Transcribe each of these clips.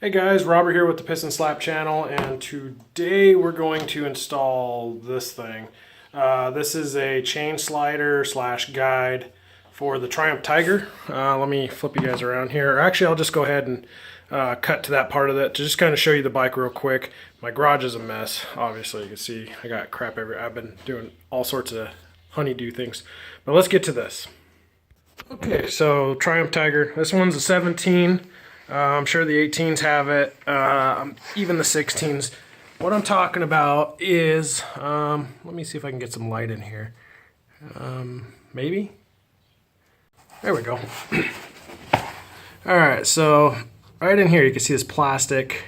Hey guys, Robert here with the Piston Slap channel, and today we're going to install this thing. This is a chain slider slash guide for the Triumph Tiger. Let me flip you guys around here. Actually, I'll just go ahead and cut to that part of it to just kind of show you the bike real quick. My garage is a mess. Obviously, you can see I got crap everywhere. I've been doing all sorts of honeydew things. But let's get to this. Okay, so Triumph Tiger. This one's a 17. I'm sure the 18s have it, even the 16s. What I'm talking about is, let me see if I can get some light in here. Maybe? There we go. Alright, so right in here you can see this plastic,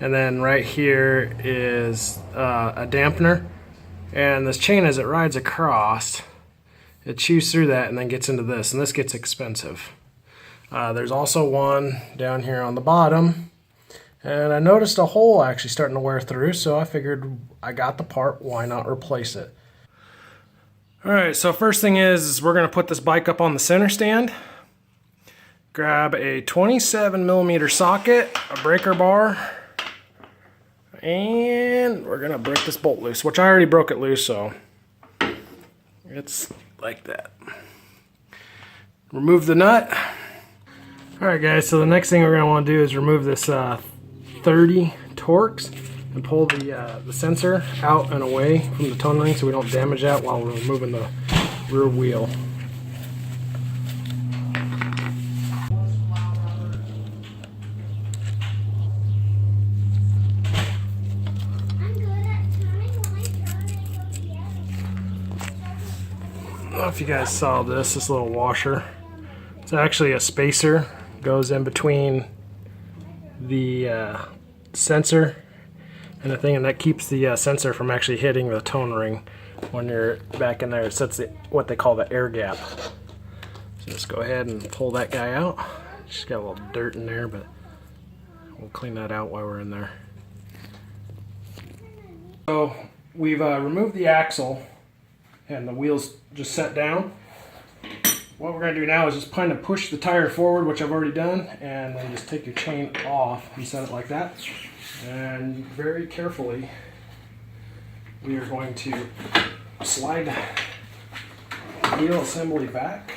and then right here is a dampener, and this chain, as it rides across, it chews through that and then gets into this, and this gets expensive. There's also one down here on the bottom, and I noticed a hole actually starting to wear through, so I figured I got the part, why not replace it? Alright, so first thing is we're going to put this bike up on the center stand, grab a 27mm socket, a breaker bar, and we're going to break this bolt loose, which I already broke it loose, so it's like that. Remove the nut. Alright guys, so the next thing we're going to want to do is remove this 30 Torx and pull the sensor out and away from the tone ring so we don't damage that while we're removing the rear wheel. I don't know if you guys saw this little washer. It's actually a spacer. Goes in between the sensor and the thing, and that keeps the sensor from actually hitting the tone ring when you're back in there. It sets what they call the air gap. So just go ahead and pull that guy out. Just got a little dirt in there, but we'll clean that out while we're in there. So we've removed the axle and the wheels just set down. What we're going to do now is just kind of push the tire forward, which I've already done, and then just take your chain off and set it like that. And very carefully, we are going to slide the wheel assembly back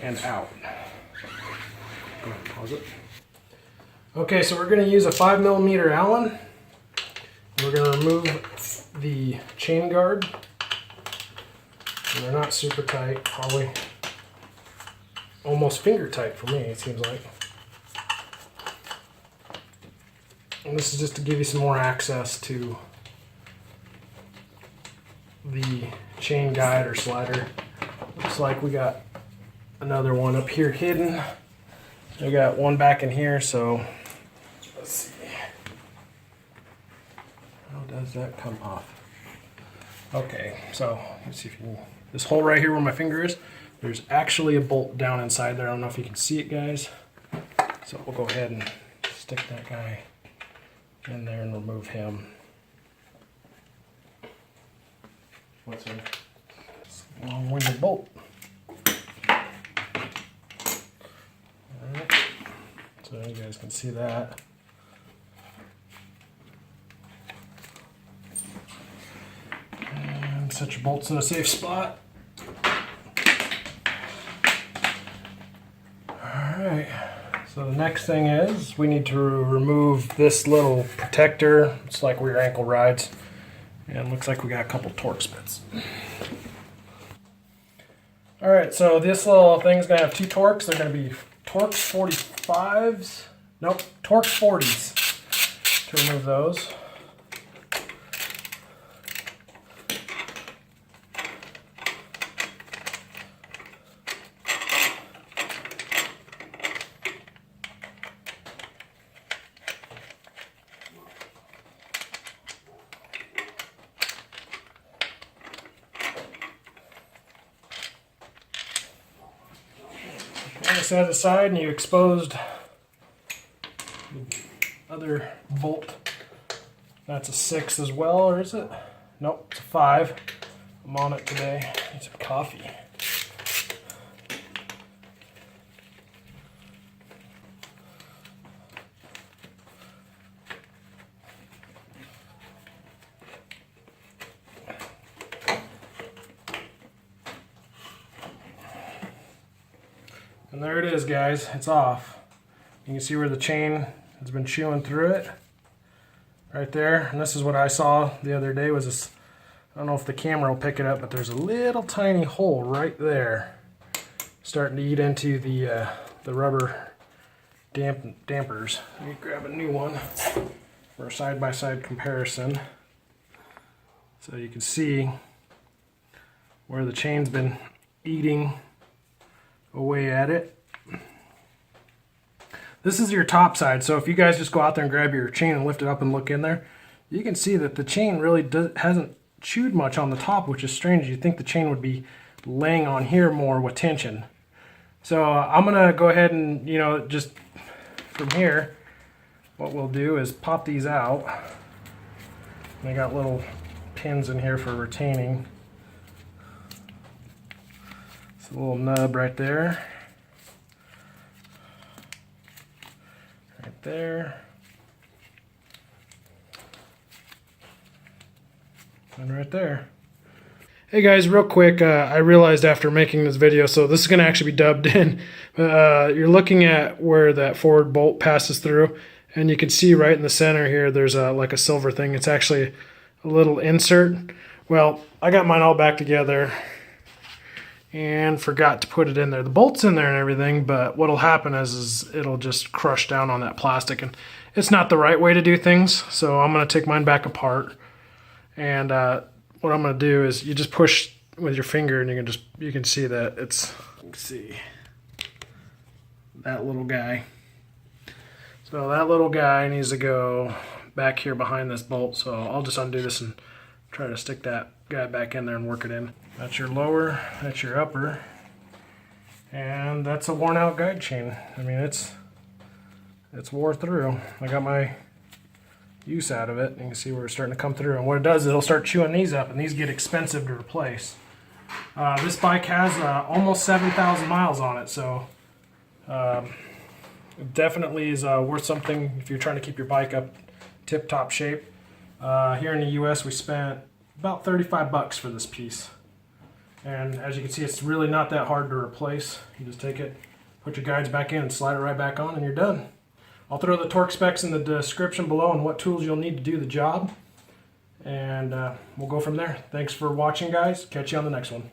and out. Go ahead and pause it. Okay, so we're going to use a 5mm Allen. We're going to remove the chain guard. And they're not super tight, probably almost finger tight for me, it seems like. And this is just to give you some more access to the chain guide or slider. Looks like we got another one up here hidden. We got one back in here, so let's see. How does that come off? Okay, so let's see if you can. This hole right here where my finger is, there's actually a bolt down inside there. I don't know if you can see it, guys. So we'll go ahead and stick that guy in there and remove him. What's in? It's a long-winded bolt. Alright, so you guys can see that. And set your bolts in a safe spot. Alright, so the next thing is we need to remove this little protector. It's like where your ankle rides. And it looks like we got a couple Torx bits. Alright, so this little thing's going to have two Torx. They're going to be Torx 45s. Nope, Torx 40s to remove those. Set it aside, and you exposed the other bolt. That's a 6 as well, or is it? Nope, it's a 5. I'm on it today. Need some coffee. And there it is, guys. It's off. You can see where the chain has been chewing through it. Right there. And this is what I saw the other day was this, I don't know if the camera will pick it up, but there's a little tiny hole right there starting to eat into the rubber dampers. Let me grab a new one for a side-by-side comparison. So you can see where the chain's been eating away at it. This is your top side, so if you guys just go out there and grab your chain and lift it up and look in there, you can see that the chain really hasn't chewed much on the top, which is strange. You'd think the chain would be laying on here more with tension. So I'm gonna go ahead and, you know, just from here, what we'll do is pop these out. They got little pins in here for retaining. It's a little nub right there. Right there. And right there. Hey guys, real quick, I realized after making this video, so this is going to actually be dubbed in, you're looking at where that forward bolt passes through, and you can see right in the center here, there's like a silver thing. It's actually a little insert. Well, I got mine all back together and forgot to put it in there. The bolt's in there and everything, but what'll happen is it'll just crush down on that plastic, and it's not the right way to do things. So I'm going to take mine back apart, and what I'm going to do is you just push with your finger, and you can see that it's, you can see that little guy. So that little guy needs to go back here behind this bolt. So I'll just undo this and try to stick that guy back in there and work it in. That's your lower, that's your upper, and that's a worn out guide chain. I mean, it's wore through. I got my use out of it. You can see where it's starting to come through, and what it does is it'll start chewing these up, and these get expensive to replace. This bike has almost 7,000 miles on it, so it definitely is worth something if you're trying to keep your bike up tip-top shape. Here in the US, we spent about 35 bucks for this piece, and as you can see, it's really not that hard to replace. You just take it, put your guides back in, and slide it right back on, and you're done. I'll throw the torque specs in the description below and what tools you'll need to do the job, and we'll go from there. Thanks for watching, guys. Catch you on the next one.